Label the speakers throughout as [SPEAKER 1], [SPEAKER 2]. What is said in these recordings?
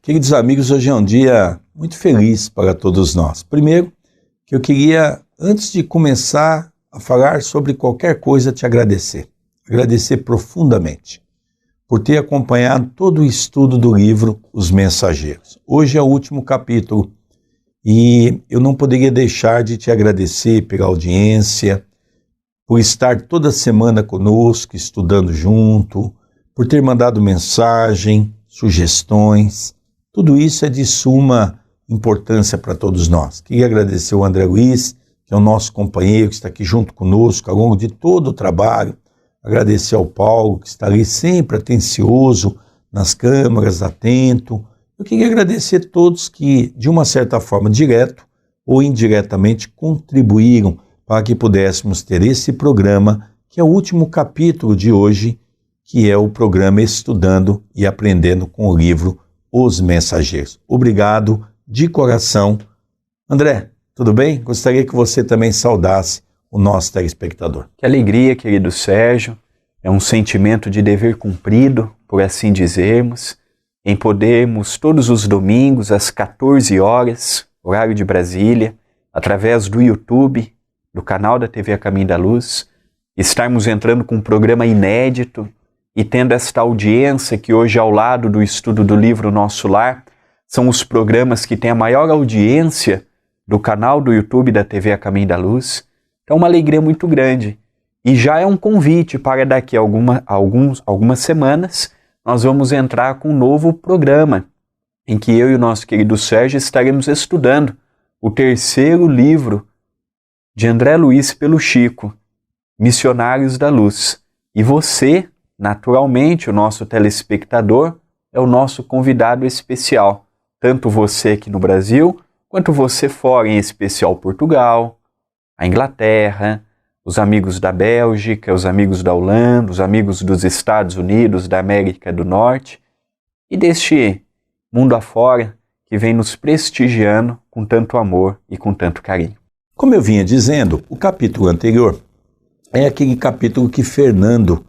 [SPEAKER 1] Queridos amigos, hoje é um dia muito feliz para todos nós. Primeiro, que eu queria, antes de começar a falar sobre qualquer coisa, te agradecer. Agradecer profundamente por ter acompanhado todo o estudo do livro Os Mensageiros. Hoje é o último capítulo e eu não poderia deixar de te agradecer pela audiência, por estar toda semana conosco, estudando junto, por ter mandado mensagem, sugestões. Tudo isso é de suma importância para todos nós. Queria agradecer ao André Luiz, que é o nosso companheiro, que está aqui junto conosco ao longo de todo o trabalho. Agradecer ao Paulo, que está ali sempre atencioso nas câmaras, atento. Eu queria agradecer a todos que, de uma certa forma, direto ou indiretamente, contribuíram para que pudéssemos ter esse programa, que é o último capítulo de hoje, que é o programa Estudando e Aprendendo com o livro Os Mensageiros. Obrigado de coração. André, tudo bem? Gostaria que você também saudasse o nosso telespectador.
[SPEAKER 2] Que alegria, querido Sérgio. É um sentimento de dever cumprido, por assim dizermos, em podermos todos os domingos às 14 horas, horário de Brasília, através do YouTube, do canal da TV A Caminho da Luz, estarmos entrando com um programa inédito e tendo esta audiência que hoje, ao lado do estudo do livro Nosso Lar, são os programas que têm a maior audiência do canal do YouTube da TV A Caminho da Luz. Então, uma alegria muito grande. E já é um convite para daqui a algumas semanas, nós vamos entrar com um novo programa, em que eu e o nosso querido Sérgio estaremos estudando o terceiro livro de André Luiz pelo Chico, Missionários da Luz. E você, naturalmente, o nosso telespectador, é o nosso convidado especial. Tanto você aqui no Brasil, quanto você fora, em especial Portugal, a Inglaterra, os amigos da Bélgica, os amigos da Holanda, os amigos dos Estados Unidos, da América do Norte e deste mundo afora que vem nos prestigiando com tanto amor e com tanto carinho.
[SPEAKER 1] Como eu vinha dizendo, o capítulo anterior é aquele capítulo que Fernando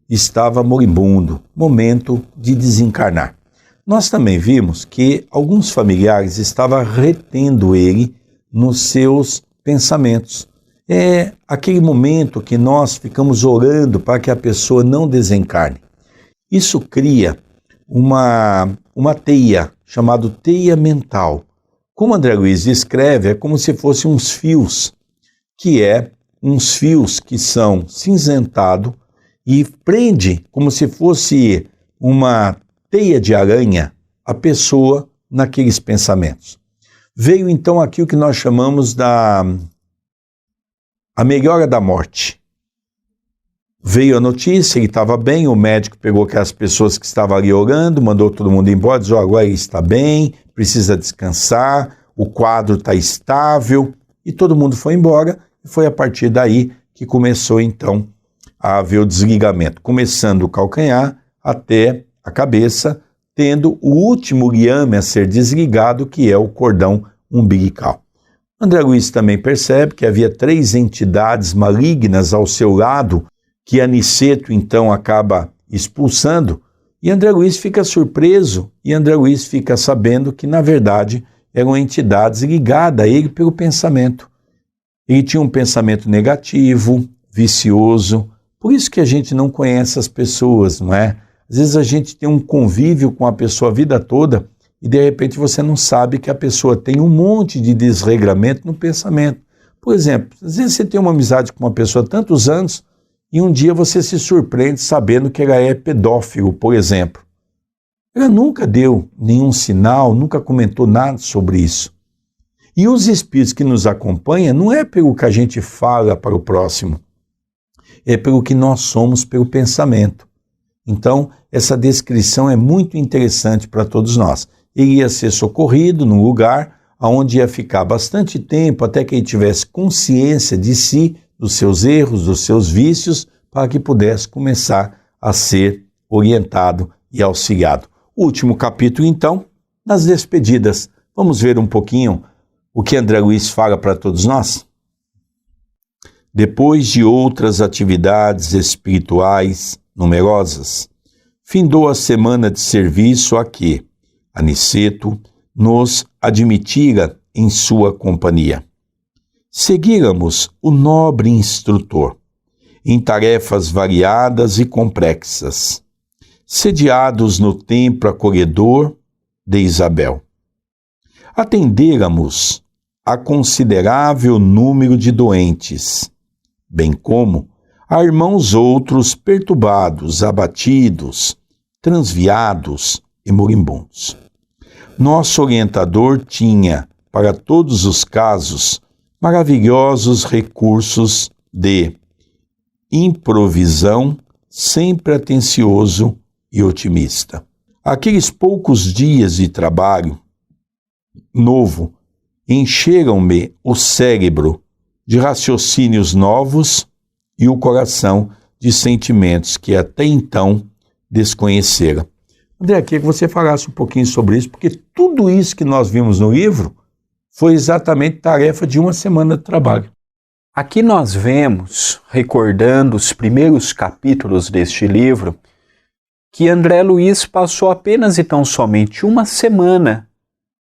[SPEAKER 1] estava moribundo, momento de desencarnar. Nós também vimos que alguns familiares estavam retendo ele nos seus pensamentos. É aquele momento que nós ficamos orando para que a pessoa não desencarne. Isso cria uma teia, chamada teia mental. Como André Luiz descreve, é como se fossem uns fios, que são cinzentados e prende como se fosse uma teia de aranha a pessoa naqueles pensamentos. Veio então aqui o que nós chamamos a melhora da morte. Veio a notícia, ele estava bem, o médico pegou aquelas pessoas que estavam ali orando, mandou todo mundo embora, disse, agora ele está bem, precisa descansar, o quadro está estável, e todo mundo foi embora, e foi a partir daí que começou então a haver o desligamento, começando o calcanhar até a cabeça, tendo o último liame a ser desligado, que é o cordão umbilical. André Luiz também percebe que havia 3 entidades malignas ao seu lado, que Aniceto então acaba expulsando, e André Luiz fica surpreso, e André Luiz fica sabendo que, na verdade, eram entidades ligadas a ele pelo pensamento. Ele tinha um pensamento negativo, vicioso, por isso que a gente não conhece as pessoas, não é? Às vezes a gente tem um convívio com a pessoa a vida toda, e de repente você não sabe que a pessoa tem um monte de desregramento no pensamento. Por exemplo, às vezes você tem uma amizade com uma pessoa há tantos anos e um dia você se surpreende sabendo que ela é pedófilo, por exemplo. Ela nunca deu nenhum sinal, nunca comentou nada sobre isso. E os espíritos que nos acompanham não é pelo que a gente fala para o próximo, é pelo que nós somos pelo pensamento. Então, essa descrição é muito interessante para todos nós. Ele ia ser socorrido num lugar onde ia ficar bastante tempo até que ele tivesse consciência de si, dos seus erros, dos seus vícios, para que pudesse começar a ser orientado e auxiliado. Último capítulo, então, nas despedidas. Vamos ver um pouquinho o que André Luiz fala para todos nós? Depois de outras atividades espirituais numerosas, findou a semana de serviço a que, Aniceto nos admitira em sua companhia. Seguíramos o nobre instrutor em tarefas variadas e complexas, sediados no templo acolhedor de Isabel. Atendêramos a considerável número de doentes, bem como a irmãos outros perturbados, abatidos, transviados e moribundos. Nosso orientador tinha, para todos os casos, maravilhosos recursos de improvisão, sempre atencioso e otimista. Aqueles poucos dias de trabalho novo encheram-me o cérebro de raciocínios novos e o coração de sentimentos que até então desconhecera. André, queria que você falasse um pouquinho sobre isso, porque tudo isso que nós vimos no livro foi exatamente tarefa de uma semana de trabalho.
[SPEAKER 2] Aqui nós vemos, recordando os primeiros capítulos deste livro, que André Luiz passou apenas e tão somente uma semana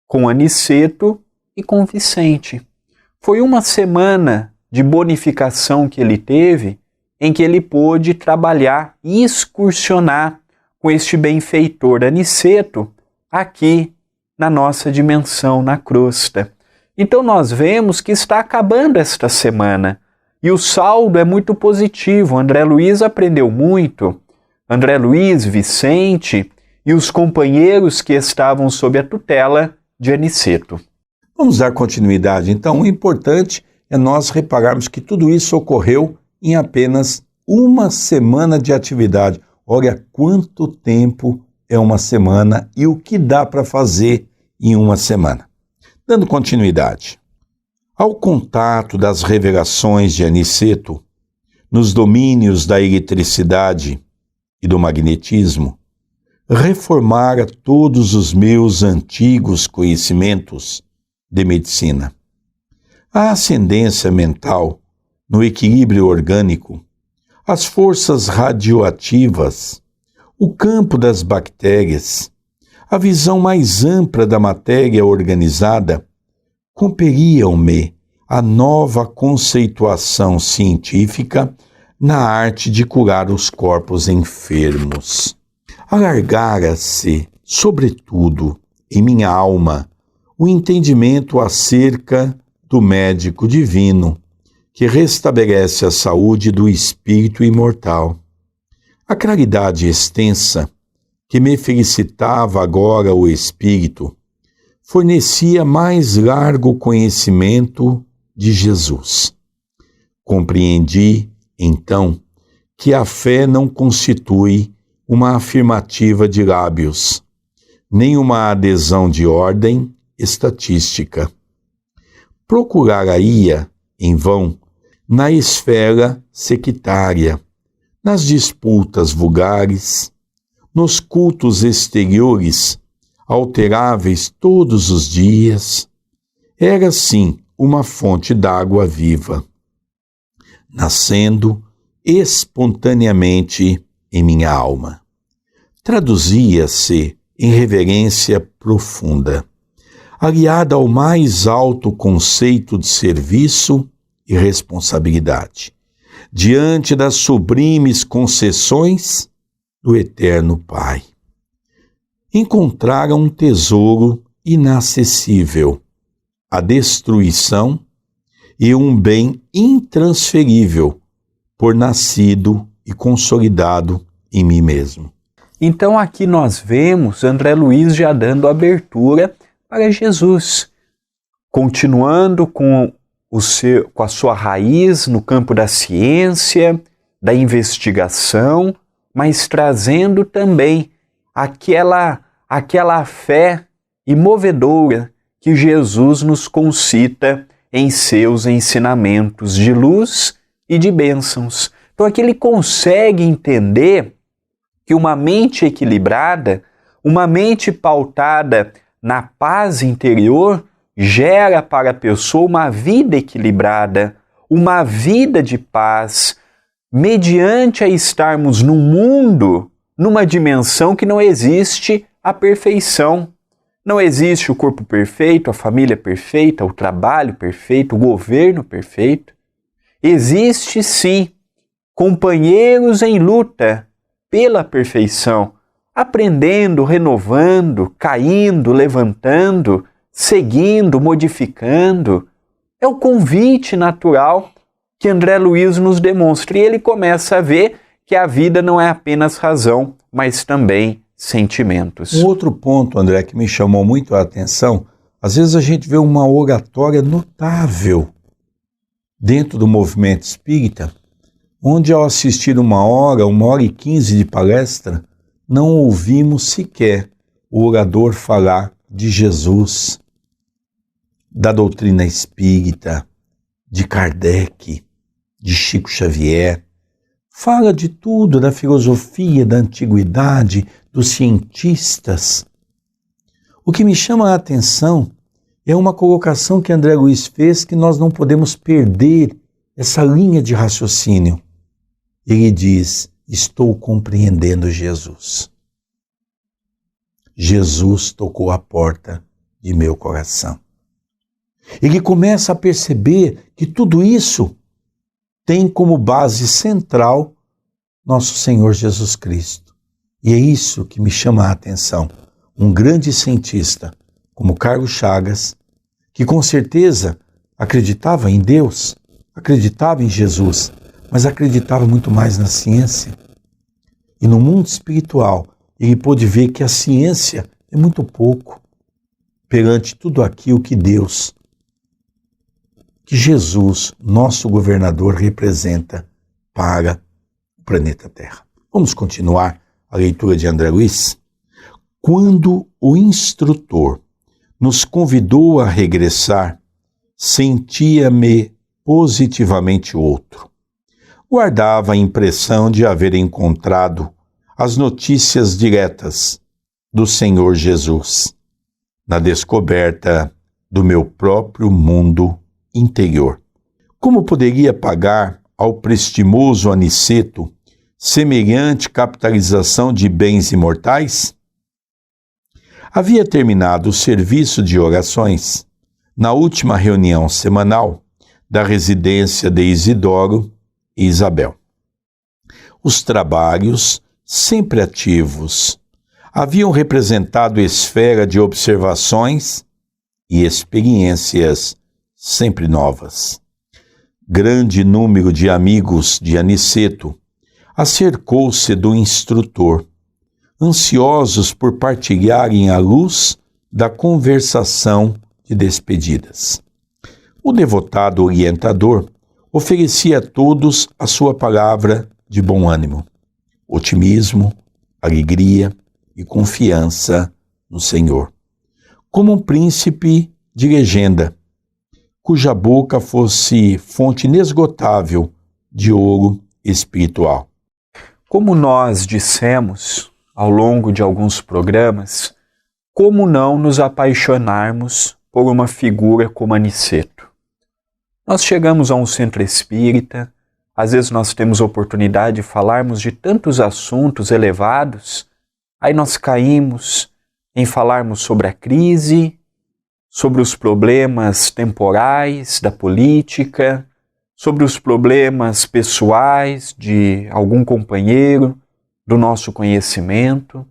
[SPEAKER 2] com Aniceto e com Vicente. Foi uma semana de bonificação que ele teve, em que ele pôde trabalhar e excursionar com este benfeitor Aniceto aqui na nossa dimensão, na crosta. Então nós vemos que está acabando esta semana e o saldo é muito positivo. André Luiz aprendeu muito. André Luiz, Vicente e os companheiros que estavam sob a tutela de Aniceto.
[SPEAKER 1] Vamos dar continuidade, então. O importante é nós repararmos que tudo isso ocorreu em apenas uma semana de atividade. Olha quanto tempo é uma semana e o que dá para fazer em uma semana. Dando continuidade, ao contato das revelações de Aniceto, nos domínios da eletricidade e do magnetismo, reformara todos os meus antigos conhecimentos de medicina. A ascendência mental no equilíbrio orgânico, as forças radioativas, o campo das bactérias, a visão mais ampla da matéria organizada, compeliam-me a nova conceituação científica na arte de curar os corpos enfermos. Alargara-se, sobretudo, em minha alma, o entendimento acerca do médico divino, que restabelece a saúde do espírito imortal. A claridade extensa, que me felicitava agora o espírito, fornecia mais largo conhecimento de Jesus. Compreendi, então, que a fé não constitui uma afirmativa de lábios, nem uma adesão de ordem estatística. Procuraria, em vão, na esfera sectária, nas disputas vulgares, nos cultos exteriores, alteráveis todos os dias, era sim uma fonte d'água viva, nascendo espontaneamente em minha alma. Traduzia-se em reverência profunda, aliada ao mais alto conceito de serviço e responsabilidade, diante das sublimes concessões do Eterno Pai. Encontraram um tesouro inacessível, a destruição e um bem intransferível, por nascido e consolidado em mim mesmo.
[SPEAKER 2] Então aqui nós vemos André Luiz já dando abertura para Jesus, continuando com a sua raiz no campo da ciência, da investigação, mas trazendo também aquela fé imovedora que Jesus nos concita em seus ensinamentos de luz e de bênçãos. Então aqui ele consegue entender que uma mente equilibrada, uma mente pautada na paz interior, gera para a pessoa uma vida equilibrada, uma vida de paz, mediante a estarmos num mundo, numa dimensão que não existe a perfeição. Não existe o corpo perfeito, a família perfeita, o trabalho perfeito, o governo perfeito. Existe sim companheiros em luta pela perfeição, aprendendo, renovando, caindo, levantando, seguindo, modificando. É o convite natural que André Luiz nos demonstra. E ele começa a ver que a vida não é apenas razão, mas também sentimentos.
[SPEAKER 1] Um outro ponto, André, que me chamou muito a atenção, às vezes a gente vê uma oratória notável dentro do movimento espírita, onde ao assistir 1h e 15 de palestra, não ouvimos sequer o orador falar de Jesus, da doutrina espírita, de Kardec, de Chico Xavier. Fala de tudo, da filosofia, da antiguidade, dos cientistas. O que me chama a atenção é uma colocação que André Luiz fez, que nós não podemos perder essa linha de raciocínio. Ele diz: estou compreendendo Jesus. Jesus tocou a porta de meu coração. Ele começa a perceber que tudo isso tem como base central nosso Senhor Jesus Cristo. E é isso que me chama a atenção. Um grande cientista como Carlos Chagas, que com certeza acreditava em Deus, acreditava em Jesus, mas acreditava muito mais na ciência. E no mundo espiritual, ele pôde ver que a ciência é muito pouco perante tudo aquilo que Deus, que Jesus, nosso governador, representa para o planeta Terra. Vamos continuar a leitura de André Luiz? Quando o instrutor nos convidou a regressar, sentia-me positivamente outro. Guardava a impressão de haver encontrado as notícias diretas do Senhor Jesus na descoberta do meu próprio mundo interior. Como poderia pagar ao prestimoso Aniceto semelhante capitalização de bens imortais? Havia terminado o serviço de orações na última reunião semanal da residência de Isidoro e Isabel. Os trabalhos, sempre ativos, haviam representado esfera de observações e experiências sempre novas. Grande número de amigos de Aniceto acercou-se do instrutor, ansiosos por partilharem a luz da conversação de despedidas. O devotado orientador oferecia a todos a sua palavra de bom ânimo, otimismo, alegria e confiança no Senhor, como um príncipe de legenda, cuja boca fosse fonte inesgotável de ouro espiritual.
[SPEAKER 2] Como nós dissemos ao longo de alguns programas, como não nos apaixonarmos por uma figura como Aniceto? Nós chegamos a um centro espírita, às vezes nós temos oportunidade de falarmos de tantos assuntos elevados, aí nós caímos em falarmos sobre a crise, sobre os problemas temporais da política, sobre os problemas pessoais de algum companheiro, do nosso conhecimento.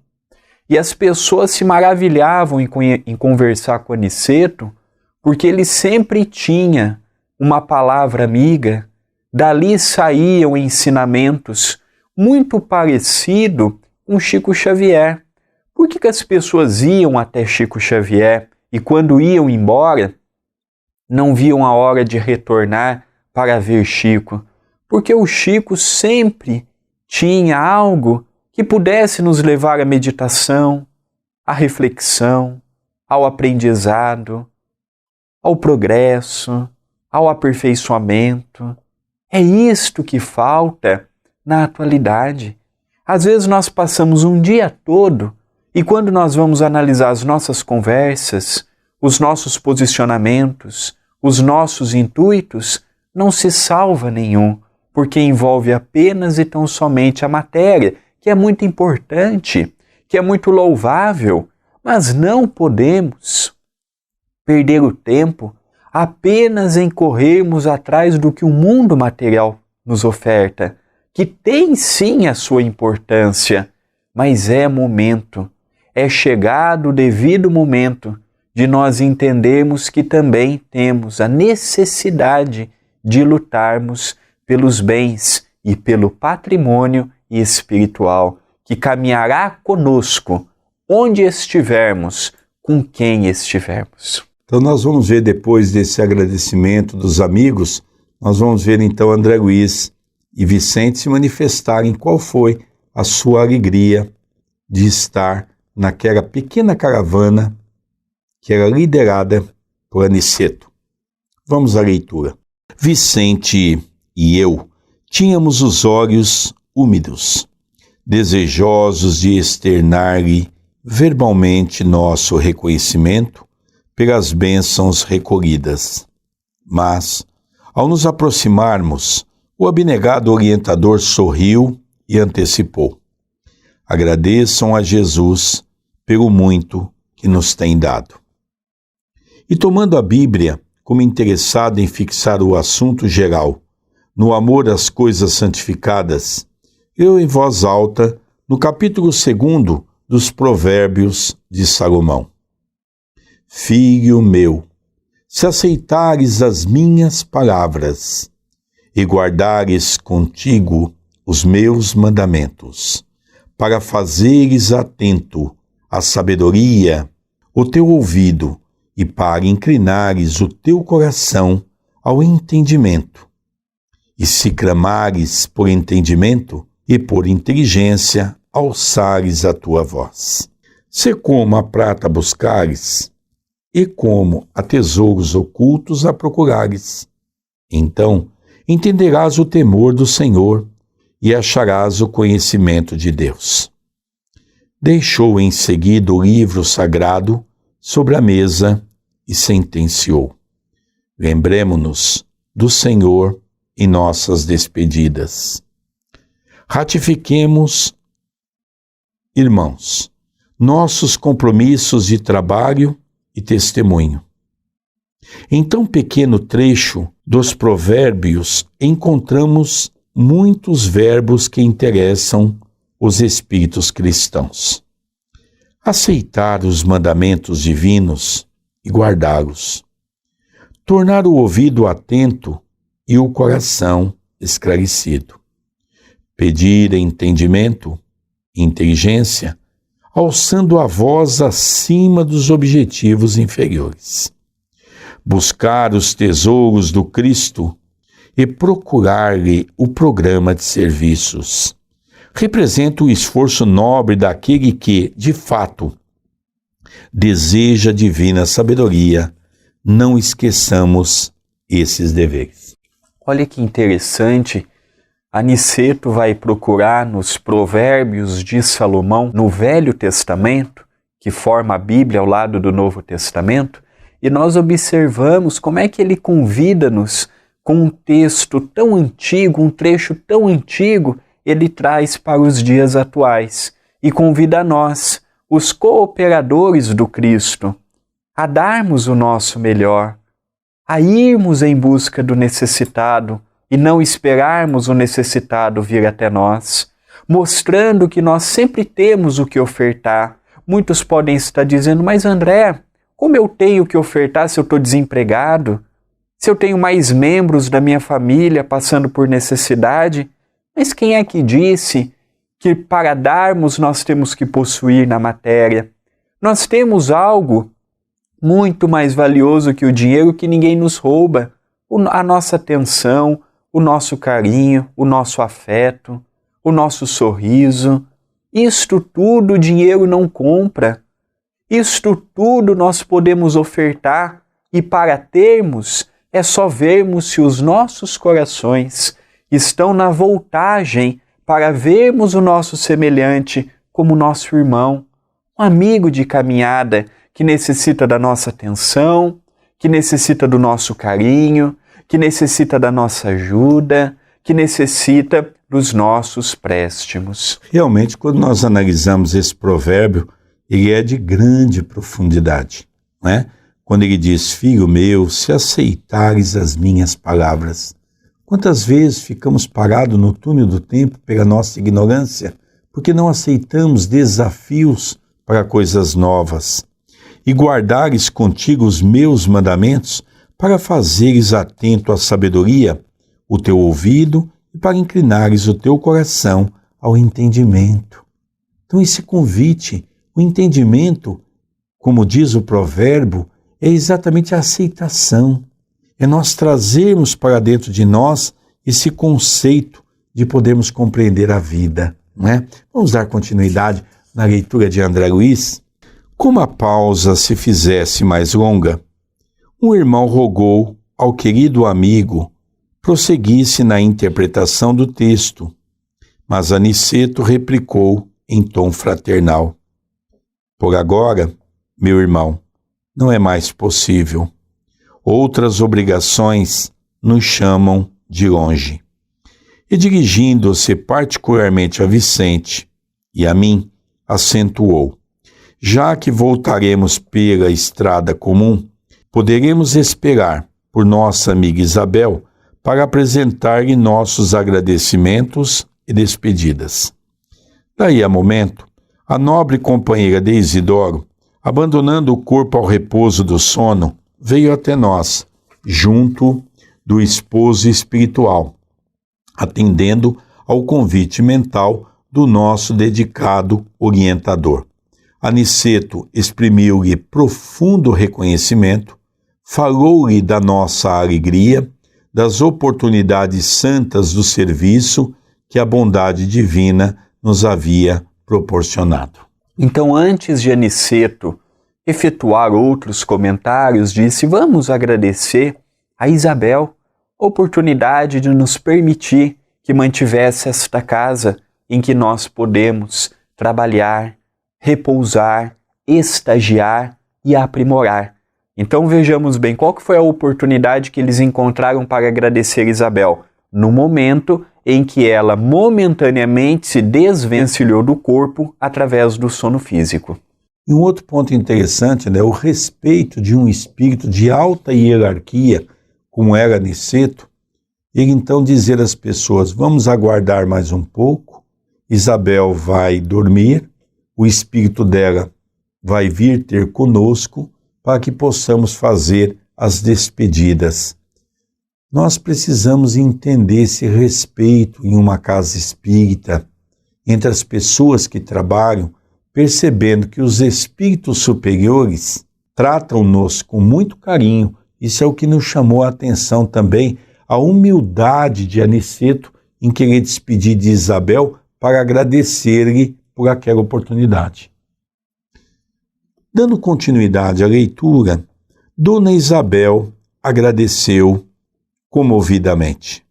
[SPEAKER 2] E as pessoas se maravilhavam em conversar com Aniceto, porque ele sempre tinha uma palavra amiga. Dali saíam ensinamentos muito parecidos com Chico Xavier. Por que as pessoas iam até Chico Xavier e quando iam embora, não viam a hora de retornar para ver Chico? Porque o Chico sempre tinha algo que pudesse nos levar à meditação, à reflexão, ao aprendizado, ao progresso, ao aperfeiçoamento. É isto que falta na atualidade. Às vezes nós passamos um dia todo e quando nós vamos analisar as nossas conversas, os nossos posicionamentos, os nossos intuitos, não se salva nenhum, porque envolve apenas e tão somente a matéria, que é muito importante, que é muito louvável, Mas não podemos perder o tempo apenas em corrermos atrás do que o mundo material nos oferta, que tem sim a sua importância, mas é momento, é chegado o devido momento de nós entendermos que também temos a necessidade de lutarmos pelos bens e pelo patrimônio espiritual que caminhará conosco onde estivermos, com quem estivermos.
[SPEAKER 1] Então nós vamos ver, depois desse agradecimento dos amigos, nós vamos ver então André Luiz e Vicente se manifestarem qual foi a sua alegria de estar naquela pequena caravana que era liderada por Aniceto. Vamos à leitura. Vicente e eu tínhamos os olhos úmidos, desejosos de externar-lhe verbalmente nosso reconhecimento pelas bênçãos recolhidas. Mas, ao nos aproximarmos, o abnegado orientador sorriu e antecipou: agradeçam a Jesus pelo muito que nos tem dado. E tomando a Bíblia como interessado em fixar o assunto geral, no amor às coisas santificadas, eu em voz alta, no capítulo 2 dos Provérbios de Salomão: Filho meu, se aceitares as minhas palavras e guardares contigo os meus mandamentos, para fazeres atento à sabedoria o teu ouvido e para inclinares o teu coração ao entendimento, e se clamares por entendimento e por inteligência alçares a tua voz. Se como a prata buscares, e como a tesouros ocultos a procurares, então entenderás o temor do Senhor e acharás o conhecimento de Deus. Deixou em seguida o livro sagrado sobre a mesa e sentenciou: lembremo-nos do Senhor em nossas despedidas. Ratifiquemos, irmãos, nossos compromissos de trabalho e testemunho. Em tão pequeno trecho dos Provérbios encontramos muitos verbos que interessam os espíritos cristãos. Aceitar os mandamentos divinos e guardá-los. Tornar o ouvido atento e o coração esclarecido. Pedir entendimento, inteligência, alçando a voz acima dos objetivos inferiores. Buscar os tesouros do Cristo e procurar-lhe o programa de serviços. Representa o esforço nobre daquele que, de fato, deseja a divina sabedoria. Não esqueçamos esses deveres.
[SPEAKER 2] Olha que interessante, Aniceto vai procurar nos Provérbios de Salomão, no Velho Testamento, que forma a Bíblia ao lado do Novo Testamento, e nós observamos como é que ele convida-nos com um texto tão antigo, um trecho tão antigo, ele traz para os dias atuais e convida a nós, os cooperadores do Cristo, a darmos o nosso melhor, a irmos em busca do necessitado e não esperarmos o necessitado vir até nós, mostrando que nós sempre temos o que ofertar. Muitos podem estar dizendo: mas André, como eu tenho o que ofertar se eu estou desempregado? Se eu tenho mais membros da minha família passando por necessidade? Mas quem é que disse que para darmos nós temos que possuir na matéria? Nós temos algo muito mais valioso que o dinheiro que ninguém nos rouba: a nossa atenção, o nosso carinho, o nosso afeto, o nosso sorriso. Isto tudo o dinheiro não compra. Isto tudo nós podemos ofertar, e para termos é só vermos se os nossos corações estão na voltagem para vermos o nosso semelhante como nosso irmão, um amigo de caminhada que necessita da nossa atenção, que necessita do nosso carinho, que necessita da nossa ajuda, que necessita dos nossos préstimos.
[SPEAKER 1] Realmente, quando nós analisamos esse provérbio, ele é de grande profundidade, não é? Quando ele diz, filho meu, se aceitares as minhas palavras. Quantas vezes ficamos parados no túnel do tempo pela nossa ignorância, porque não aceitamos desafios para coisas novas, e guardares contigo os meus mandamentos, para fazeres atento à sabedoria o teu ouvido e para inclinares o teu coração ao entendimento. Então esse convite, o entendimento, como diz o provérbio, é exatamente a aceitação. É nós trazermos para dentro de nós esse conceito de podermos compreender a vida, não é? Vamos dar continuidade na leitura de André Luiz. Como a pausa se fizesse mais longa, um irmão rogou ao querido amigo prosseguisse na interpretação do texto, mas Aniceto replicou em tom fraternal: por agora, meu irmão, não é mais possível. Outras obrigações nos chamam de longe. E dirigindo-se particularmente a Vicente e a mim, acentuou: já que voltaremos pela estrada comum, poderemos esperar por nossa amiga Isabel para apresentar-lhe nossos agradecimentos e despedidas. Daí a momento, a nobre companheira de Isidoro, abandonando o corpo ao repouso do sono, veio até nós, junto do esposo espiritual, atendendo ao convite mental do nosso dedicado orientador. Aniceto exprimiu-lhe profundo reconhecimento, falou-lhe da nossa alegria, das oportunidades santas do serviço que a bondade divina nos havia proporcionado.
[SPEAKER 2] Então, antes de Aniceto efetuar outros comentários, disse: vamos agradecer a Isabel a oportunidade de nos permitir que mantivesse esta casa em que nós podemos trabalhar, repousar, estagiar e aprimorar. Então vejamos bem qual que foi a oportunidade que eles encontraram para agradecer Isabel, no momento em que ela momentaneamente se desvencilhou do corpo através do sono físico.
[SPEAKER 1] E um outro ponto interessante, o respeito de um espírito de alta hierarquia, como era Aniceto, ele então dizer às pessoas: vamos aguardar mais um pouco, Isabel vai dormir, o espírito dela vai vir ter conosco para que possamos fazer as despedidas. Nós precisamos entender esse respeito em uma casa espírita, entre as pessoas que trabalham, percebendo que os espíritos superiores tratam-nos com muito carinho. Isso é o que nos chamou a atenção também, a humildade de Aniceto em querer despedir de Isabel para agradecer-lhe por aquela oportunidade. Dando continuidade à leitura, Dona Isabel agradeceu comovidamente,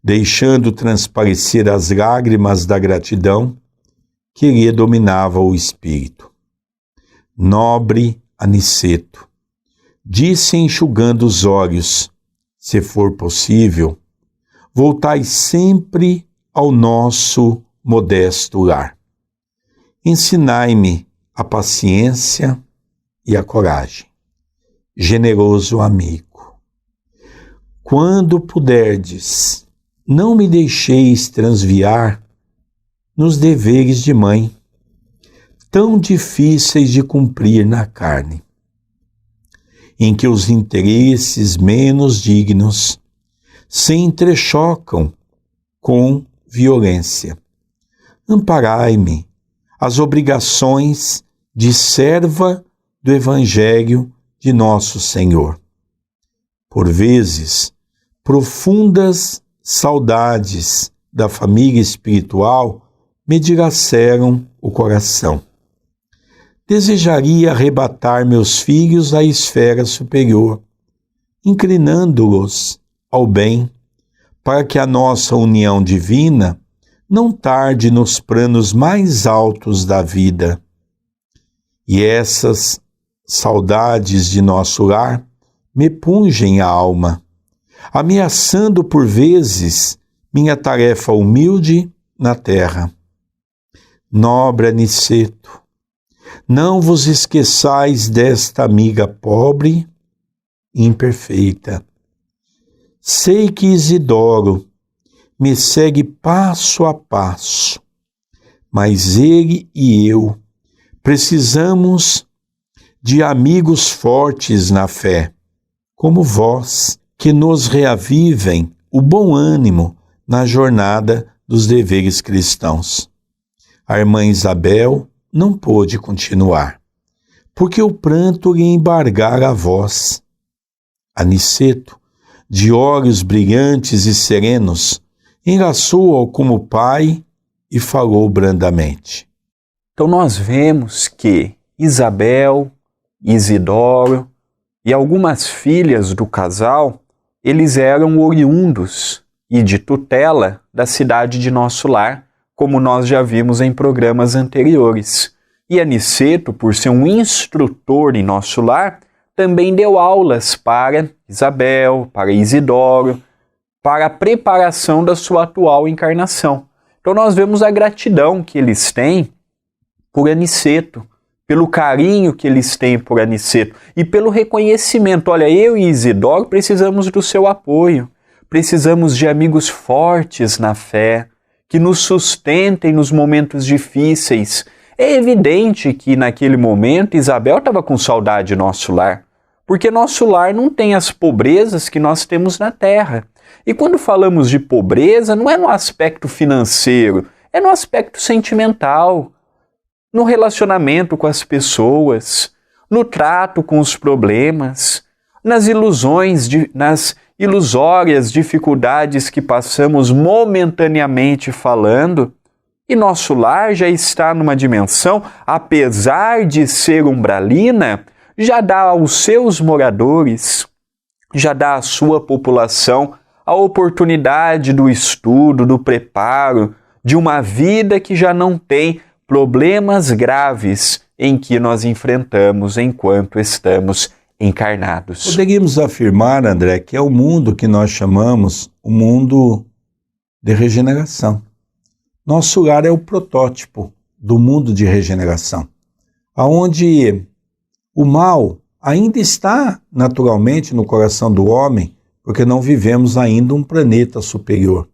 [SPEAKER 1] deixando transparecer as lágrimas da gratidão que lhe dominava o espírito. Nobre Aniceto, disse enxugando os olhos: se for possível, voltai sempre ao nosso modesto lar. Ensinai-me a paciência e a coragem. Generoso amigo, quando puderdes, não me deixeis transviar nos deveres de mãe, tão difíceis de cumprir na carne, em que os interesses menos dignos se entrechocam com violência. Amparai-me as obrigações de serva do Evangelho de nosso Senhor. Por vezes, profundas saudades da família espiritual me dilaceram o coração. Desejaria arrebatar meus filhos à esfera superior, inclinando-los ao bem, para que a nossa união divina não tarde nos planos mais altos da vida. E essas saudades de nosso lar me pungem a alma, ameaçando por vezes minha tarefa humilde na terra. Nobre Aniceto, Não vos esqueçais desta amiga pobre e imperfeita. Sei que Isidoro me segue passo a passo, mas ele e eu precisamos de amigos fortes na fé, como vós, que nos reavivem o bom ânimo na jornada dos deveres cristãos. A irmã Isabel não pôde continuar, porque o pranto lhe embargara a voz. Aniceto, de olhos brilhantes e serenos, enlaçou-a como pai e falou brandamente.
[SPEAKER 2] Então nós vemos que Isabel, Isidoro e algumas filhas do casal, eles eram oriundos e de tutela da cidade de Nosso Lar, como nós já vimos em programas anteriores. E Aniceto, por ser um instrutor em Nosso Lar, também deu aulas para Isabel, para Isidoro, para a preparação da sua atual encarnação. Então nós vemos a gratidão que eles têm por Aniceto, pelo carinho que eles têm por Aniceto e pelo reconhecimento. Olha, eu e Isidoro precisamos do seu apoio, precisamos de amigos fortes na fé, que nos sustentem nos momentos difíceis. É evidente que naquele momento Isabel estava com saudade de Nosso Lar, porque Nosso Lar não tem as pobrezas que nós temos na terra. E quando falamos de pobreza, não é no aspecto financeiro, é no aspecto sentimental, no relacionamento com as pessoas, no trato com os problemas, nas ilusões, nas ilusórias dificuldades que passamos momentaneamente falando. E Nosso Lar já está numa dimensão, apesar de ser umbralina, já dá aos seus moradores, já dá à sua população a oportunidade do estudo, do preparo, de uma vida que já não tem problemas graves em que nós enfrentamos enquanto estamos encarnados.
[SPEAKER 1] Poderíamos afirmar, André, que é o mundo que nós chamamos o mundo de regeneração. Nosso lar é o protótipo do mundo de regeneração, onde o mal ainda está naturalmente no coração do homem, porque não vivemos ainda um planeta superior,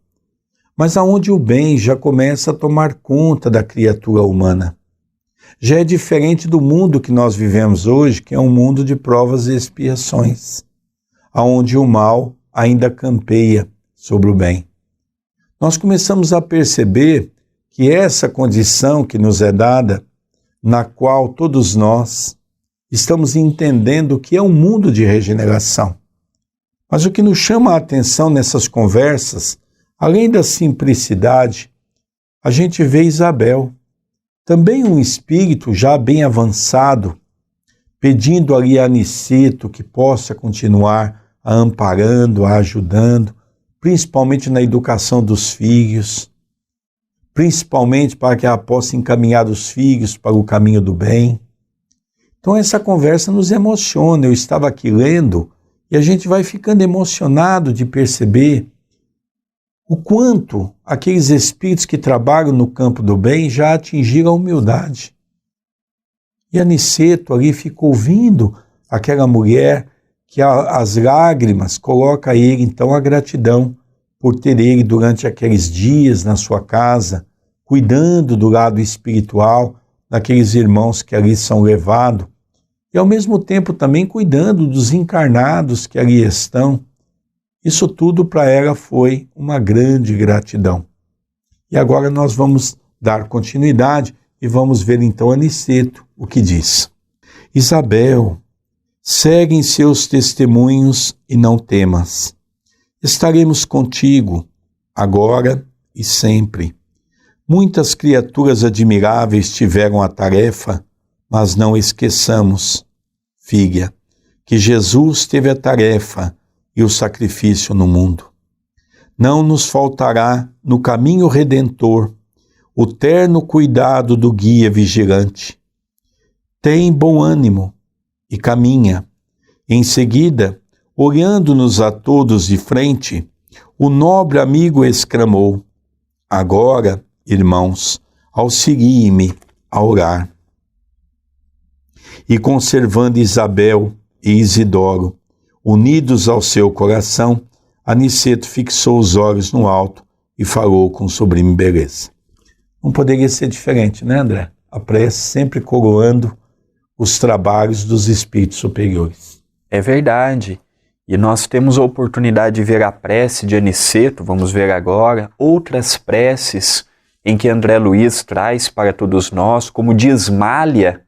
[SPEAKER 1] mas aonde o bem já começa a tomar conta da criatura humana. Já é diferente do mundo que nós vivemos hoje, que é um mundo de provas e expiações, aonde o mal ainda campeia sobre o bem. Nós começamos a perceber que essa condição que nos é dada, na qual todos nós estamos entendendo que é um mundo de regeneração. Mas o que nos chama a atenção nessas conversas, além da simplicidade, a gente vê Isabel, também um espírito já bem avançado, pedindo ali a Aniceto que possa continuar a amparando, a ajudando, principalmente na educação dos filhos, principalmente para que ela possa encaminhar os filhos para o caminho do bem. Então essa conversa nos emociona. Eu estava aqui lendo e a gente vai ficando emocionado de perceber o quanto aqueles espíritos que trabalham no campo do bem já atingiram a humildade. E Aniceto ali ficou ouvindo aquela mulher que as lágrimas coloca a ele então a gratidão por ter ele durante aqueles dias na sua casa, cuidando do lado espiritual daqueles irmãos que ali são levados e ao mesmo tempo também cuidando dos encarnados que ali estão. Isso tudo para ela foi uma grande gratidão. E agora nós vamos dar continuidade e vamos ver então Aniceto o que diz. Isabel, segue em seus testemunhos e não temas. Estaremos contigo, agora e sempre. Muitas criaturas admiráveis tiveram a tarefa, mas não esqueçamos, filha, que Jesus teve a tarefa e o sacrifício no mundo. Não nos faltará no caminho redentor o terno cuidado do guia vigilante. Tem bom ânimo e caminha. Em seguida, olhando-nos a todos de frente, o nobre amigo exclamou: agora, irmãos, auxiliem-me a orar. E conservando Isabel e Isidoro, unidos ao seu coração, Aniceto fixou os olhos no alto e falou com sublime beleza. Não poderia ser diferente, né, André? A prece sempre coroando os trabalhos dos espíritos superiores.
[SPEAKER 2] É verdade. E nós temos a oportunidade de ver a prece de Aniceto, vamos ver agora, outras preces em que André Luiz traz para todos nós, como de Ismália,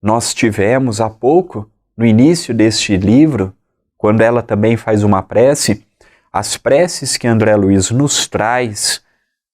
[SPEAKER 2] nós tivemos há pouco, no início deste livro, quando ela também faz uma prece, as preces que André Luiz nos traz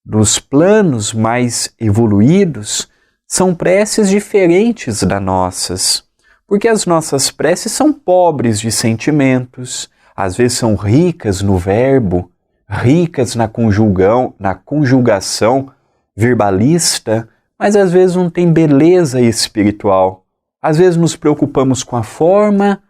[SPEAKER 2] dos planos mais evoluídos são preces diferentes das nossas, porque as nossas preces são pobres de sentimentos, às vezes são ricas no verbo, ricas na conjugação verbalista, mas às vezes não tem beleza espiritual. Às vezes nos preocupamos com a forma,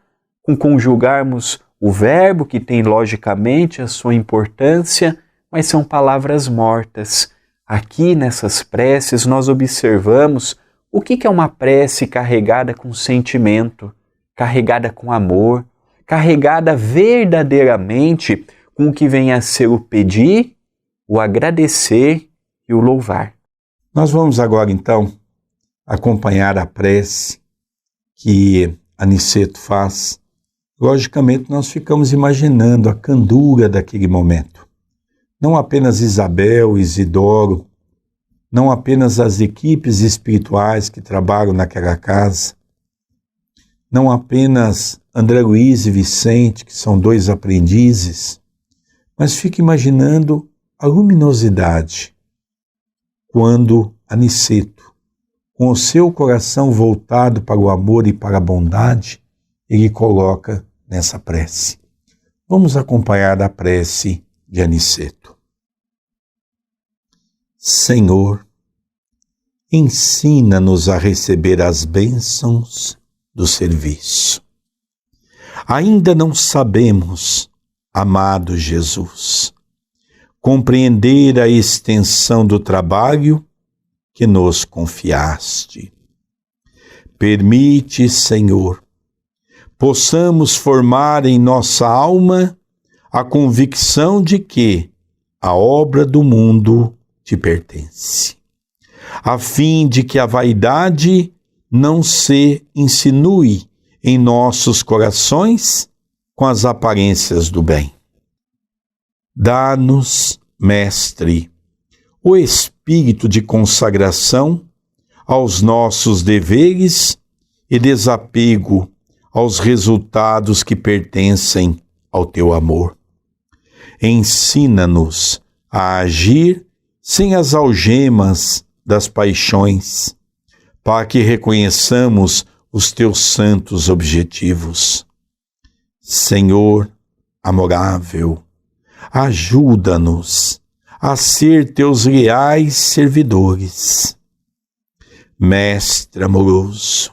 [SPEAKER 2] com conjugarmos o verbo, que tem logicamente a sua importância, mas são palavras mortas. Aqui nessas preces nós observamos o que é uma prece carregada com sentimento, carregada com amor, carregada verdadeiramente com o que vem a ser o pedir, o agradecer e o louvar.
[SPEAKER 1] Nós vamos agora, então, acompanhar a prece que Aniceto faz. Logicamente, nós ficamos imaginando a candura daquele momento. Não apenas Isabel, Isidoro, não apenas as equipes espirituais que trabalham naquela casa, não apenas André Luiz e Vicente, que são dois aprendizes, mas fica imaginando a luminosidade quando Aniceto, com o seu coração voltado para o amor e para a bondade, ele coloca nessa prece. Vamos acompanhar a prece de Aniceto. Senhor, ensina-nos a receber as bênçãos do serviço. Ainda não sabemos, amado Jesus, compreender a extensão do trabalho que nos confiaste. Permite, Senhor, possamos formar em nossa alma a convicção de que a obra do mundo te pertence, a fim de que a vaidade não se insinue em nossos corações com as aparências do bem. Dá-nos, Mestre, o espírito de consagração aos nossos deveres e desapego aos resultados que pertencem ao teu amor. Ensina-nos a agir sem as algemas das paixões, para que reconheçamos os teus santos objetivos. Senhor amorável, ajuda-nos a ser teus leais servidores. Mestre amoroso,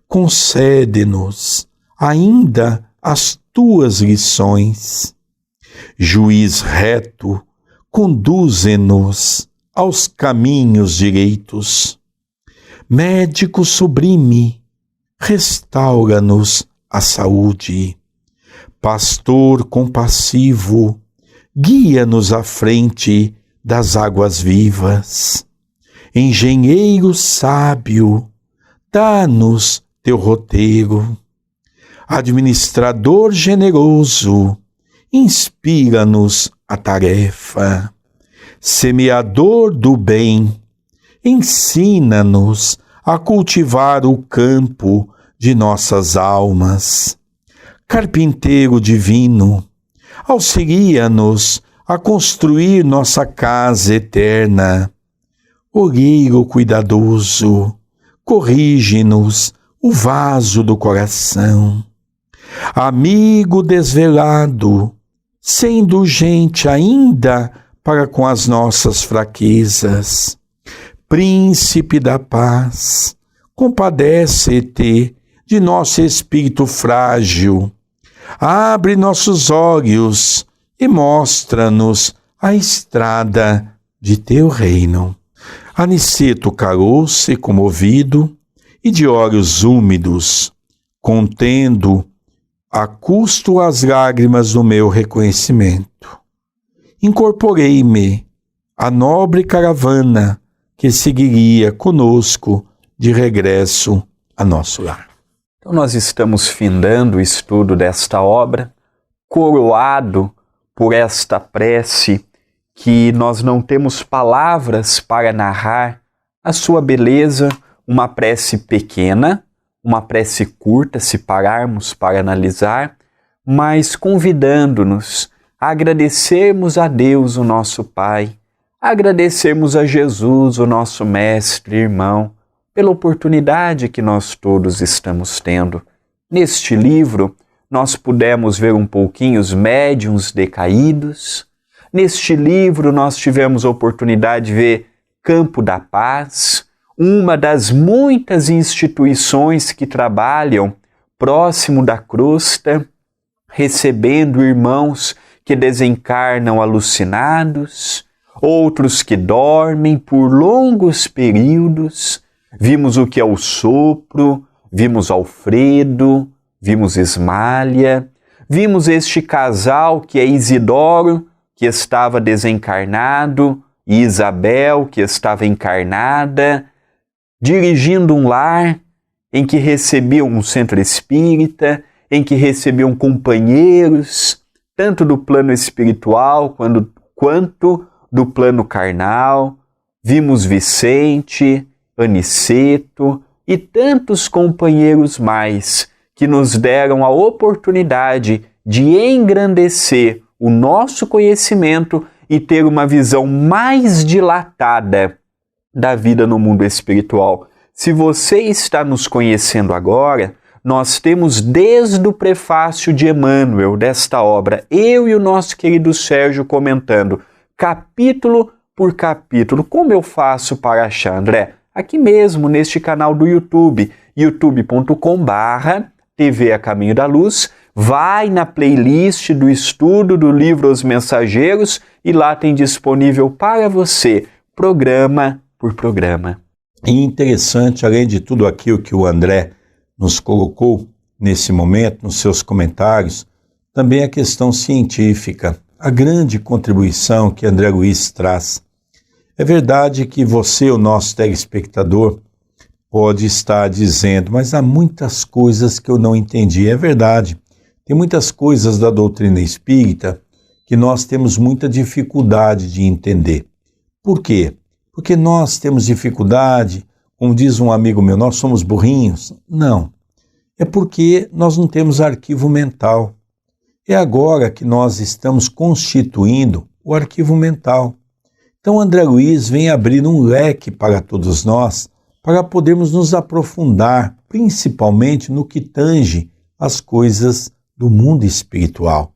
[SPEAKER 1] concede-nos ainda as tuas lições. Juiz reto, conduze-nos aos caminhos direitos. Médico sublime, restaura-nos a saúde. Pastor compassivo, guia-nos à frente das águas vivas. Engenheiro sábio, dá-nos teu roteiro. Administrador generoso, inspira-nos a tarefa. Semeador do bem, ensina-nos a cultivar o campo de nossas almas. Carpinteiro divino, auxilia-nos a construir nossa casa eterna. Olheiro cuidadoso, corrige-nos o vaso do coração. Amigo desvelado, ser indulgente ainda para com as nossas fraquezas. Príncipe da paz, compadece-te de nosso espírito frágil. Abre nossos olhos e mostra-nos a estrada de teu reino. Aniceto calou-se comovido e de olhos úmidos, contendo a custo as lágrimas do meu reconhecimento. Incorporei-me à nobre caravana que seguiria conosco de regresso a nosso lar.
[SPEAKER 2] Então nós estamos findando o estudo desta obra, coroado por esta prece que nós não temos palavras para narrar a sua beleza, uma prece pequena, uma prece curta, se pararmos para analisar, mas convidando-nos a agradecermos a Deus, o nosso Pai, agradecermos a Jesus, o nosso Mestre, irmão, pela oportunidade que nós todos estamos tendo. Neste livro, nós pudemos ver um pouquinho os médiuns decaídos. Neste livro, nós tivemos a oportunidade de ver Campo da Paz, uma das muitas instituições que trabalham próximo da crosta, recebendo irmãos que desencarnam alucinados, outros que dormem por longos períodos. Vimos o que é o sopro, vimos Alfredo, vimos Ismália, vimos este casal que é Isidoro, que estava desencarnado, e Isabel, que estava encarnada, dirigindo um lar em que recebiam um centro espírita, em que recebiam companheiros, tanto do plano espiritual quanto do plano carnal. Vimos Vicente, Aniceto e tantos companheiros mais que nos deram a oportunidade de engrandecer o nosso conhecimento e ter uma visão mais dilatada da vida no mundo espiritual. Se você está nos conhecendo agora, nós temos desde o prefácio de Emmanuel desta obra, eu e o nosso querido Sérgio comentando, capítulo por capítulo. Como eu faço para achar, André? Aqui mesmo, neste canal do YouTube, youtube.com/TV A Caminho da Luz, vai na playlist do estudo do livro Os Mensageiros e lá tem disponível para você, programa por programa.
[SPEAKER 1] E interessante, além de tudo aquilo que o André nos colocou nesse momento, nos seus comentários, também a questão científica, a grande contribuição que André Luiz traz. É verdade que você, o nosso telespectador, pode estar dizendo, mas há muitas coisas que eu não entendi. É verdade, tem muitas coisas da doutrina espírita que nós temos muita dificuldade de entender. Por quê? Porque nós temos dificuldade, como diz um amigo meu, nós somos burrinhos? Não. É porque nós não temos arquivo mental. É agora que nós estamos constituindo o arquivo mental. Então André Luiz vem abrir um leque para todos nós, para podermos nos aprofundar, principalmente no que tange as coisas do mundo espiritual,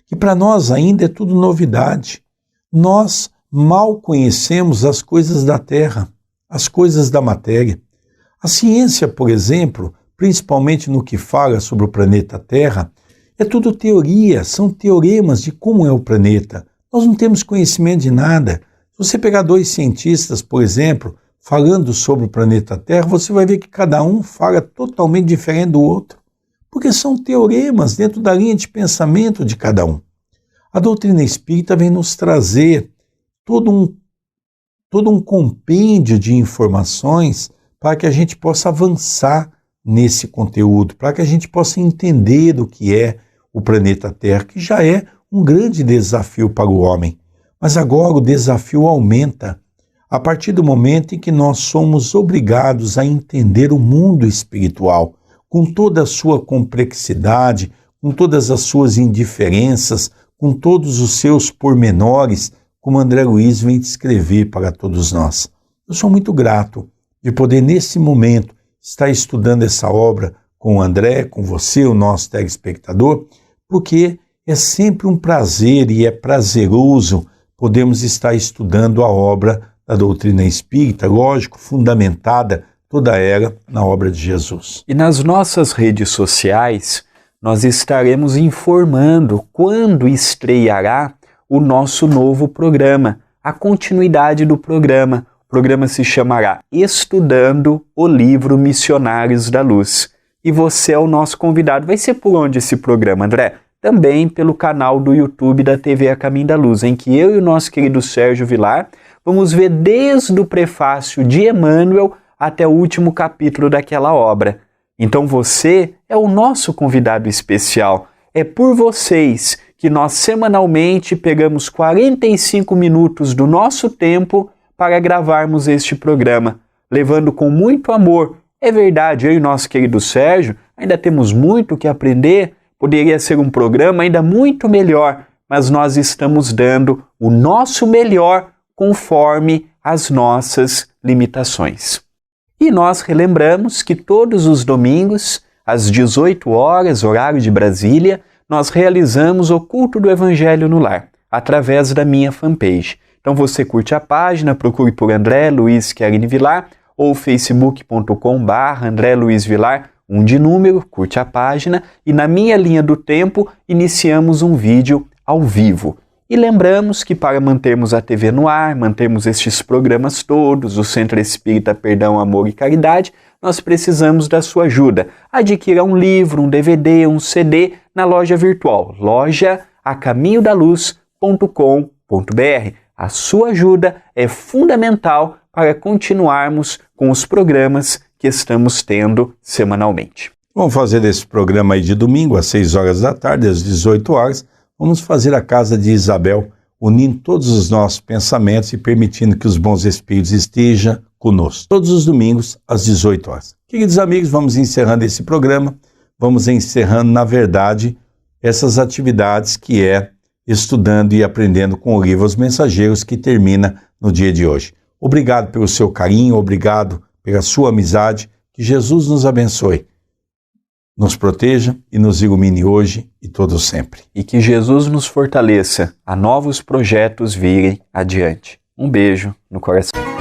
[SPEAKER 1] que para nós ainda é tudo novidade. Nós mal conhecemos as coisas da Terra, as coisas da matéria. A ciência, por exemplo, principalmente no que fala sobre o planeta Terra, é tudo teoria, são teoremas de como é o planeta. Nós não temos conhecimento de nada. Se você pegar dois cientistas, por exemplo, falando sobre o planeta Terra, você vai ver que cada um fala totalmente diferente do outro, porque são teoremas dentro da linha de pensamento de cada um. A doutrina espírita vem nos trazer todo um compêndio de informações para que a gente possa avançar nesse conteúdo, para que a gente possa entender o que é o planeta Terra, que já é um grande desafio para o homem. Mas agora o desafio aumenta a partir do momento em que nós somos obrigados a entender o mundo espiritual, com toda a sua complexidade, com todas as suas indiferenças, com todos os seus pormenores, como André Luiz vem descrever para todos nós. Eu sou muito grato de poder, nesse momento, estar estudando essa obra com o André, com você, o nosso telespectador, porque é sempre um prazer e é prazeroso podermos estar estudando a obra da doutrina espírita, lógico, fundamentada toda ela na obra de Jesus.
[SPEAKER 2] E nas nossas redes sociais, nós estaremos informando quando estreará o nosso novo programa, a continuidade do programa, O programa se chamará Estudando o Livro Missionários da Luz. E você é o nosso convidado. Vai ser por onde esse programa, André? Também pelo canal do YouTube da TV A Caminho da Luz, em que eu e o nosso querido Sérgio Vilar vamos ver desde o prefácio de Emmanuel até o último capítulo daquela obra. Então você é o nosso convidado especial. É por vocês que nós semanalmente pegamos 45 minutos do nosso tempo para gravarmos este programa, levando com muito amor. É verdade, eu e o nosso querido Sérgio ainda temos muito o que aprender, poderia ser um programa ainda muito melhor, mas nós estamos dando o nosso melhor conforme as nossas limitações. E nós relembramos que todos os domingos, às 18 horas, horário de Brasília, nós realizamos o culto do Evangelho no Lar, através da minha fanpage. Então você curte a página, procure por André Luiz Querini Vilar ou facebook.com/André Luiz Vilar, um de número, curte a página e na minha linha do tempo iniciamos um vídeo ao vivo. E lembramos que para mantermos a TV no ar, mantermos estes programas todos, o Centro Espírita Perdão, Amor e Caridade, nós precisamos da sua ajuda. Adquira um livro, um DVD, um CD na loja virtual, loja-acaminhodaluz.com.br. A sua ajuda é fundamental para continuarmos com os programas que estamos tendo semanalmente.
[SPEAKER 1] Vamos fazer esse programa aí de domingo, às 6 horas da tarde, às 18 horas. Vamos fazer a Casa de Isabel, unindo todos os nossos pensamentos e permitindo que os bons espíritos estejam conosco. Todos os domingos, às 18 horas. Queridos amigos, vamos encerrando esse programa. Vamos encerrando, na verdade, essas atividades que é estudando e aprendendo com o livro Os Mensageiros, que termina no dia de hoje. Obrigado pelo seu carinho, obrigado pela sua amizade. Que Jesus nos abençoe, nos proteja e nos ilumine hoje e todo sempre.
[SPEAKER 2] E que Jesus nos fortaleça a novos projetos virem adiante. Um beijo no coração.